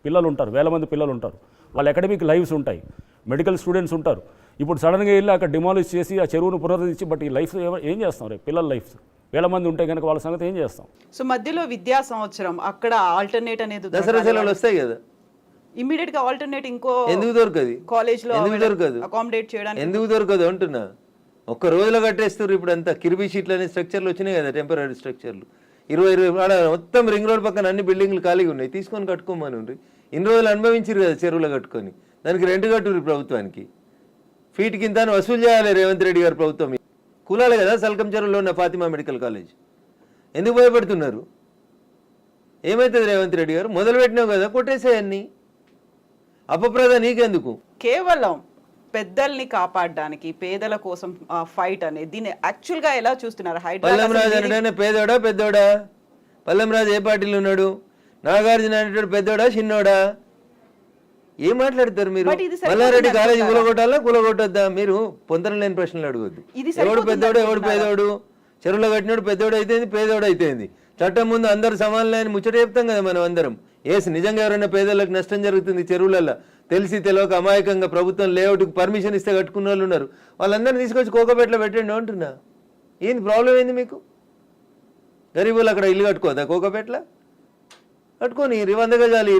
పిల్లలు ఉంటారు, వేల మంది పిల్లలు ఉంటారు, వాళ్ళ అకాడమిక్ లైఫ్స్ ఉంటాయి, మెడికల్ స్టూడెంట్స్ ఉంటారు. ఇప్పుడు సడన్గా వెళ్ళి అక్కడ డిమాలిష్ చేసి ఆ చెరువును పునరుద్ధరించి బట్ ఈ లైఫ్ ఏం చేస్తాం రేపు పిల్లల లైఫ్ వేల మంది ఉంటే కనుక వాళ్ళ సంగతి ఏం చేస్తాం? సో మధ్యలో విద్యా సంవత్సరం అక్కడ ఆల్టర్నేట్ అనేది దసరా సెలవులు వస్తాయి కదా, ఇమీడియట్ గా ఆల్టర్నేట్ ఇంకో ఎందుకు దొరకదు? కాలేజ్ లో ఎందుకు దొరకదు? అకామిడేట్ చేయడానికి ఎందుకు దొరకదు అంటున్నా. ఒక్క రోజులో కట్టేస్తారు. ఇప్పుడు అంతా కిర్బీ షీట్లు అనే స్ట్రక్చర్లు వచ్చినాయి కదా, టెంపరీ స్ట్రక్చర్లు. 20 మొత్తం రింగ్ రోడ్ పక్కన అన్ని బిల్డింగ్లు ఖాళీగా ఉన్నాయి, తీసుకొని కట్టుకోమని ఉండ్రి. ఇన్ని రోజులు అనుభవించారు కదా చెరువులో కట్టుకొని, దానికి రెంట్ కట్టుర్రి ప్రభుత్వానికి. ఫీట్ కింద వసూలు చేయాలి రేవంత్ రెడ్డి గారు ప్రభుత్వం. కూలాలి కదా సల్కం చెరువులో ఉన్న ఫాతిమా మెడికల్ కాలేజ్. ఎందుకు భయపడుతున్నారు? ఏమవుతుంది రేవంత్ రెడ్డి గారు? మొదలు పెట్టినావు కదా, కొట్టేసేయన్ని. అపప్రద నీకెందుకు? కేవలం పెద్దల్ని కాపాడడానికి పేదల కోసం ఫైట్ అనేది దీన్ని యాక్చువల్ గా ఎలా చూస్తున్నారు? పల్లెం రాజు అంటే పేదోడా పెద్దోడా? పల్లెం రాజు ఏ పార్టీలో ఉన్నాడు? నాగార్జున అనేటోడు పెద్దోడా చిన్నోడా? ఏం మాట్లాడతారు మీరు? మల్లారెడ్డి కాలేజీ కూలగొట్టాలా కూలగొట్టొద్దా? మీరు పొందన లేని ప్రశ్నలు అడగొద్దు. ఎవడు పెద్దోడు ఎవడు పేదోడు? చెరువులో కట్టినోడు పెద్దోడు అయితేంది, పేదోడు అయితేంది. చట్టం ముందు అందరు సమానులని ముచ్చట చెప్తాం కదా మనం అందరం. నిజంగా ఎవరైనా పేదలకు నష్టం జరుగుతుంది చెరువులలో తెలిసి తెలియక అమాయకంగా ప్రభుత్వం లేఅవుట్కి పర్మిషన్ ఇస్తే కట్టుకున్న వాళ్ళు ఉన్నారు, వాళ్ళందరినీ తీసుకొచ్చి కోకపేటలో పెట్టండి అంటున్నా. ఏంది ప్రాబ్లం ఏంది మీకు? గరీబులు అక్కడ ఇల్లు కట్టుకోదా కోకపేటలో? కట్టుకొని 100 గజాలు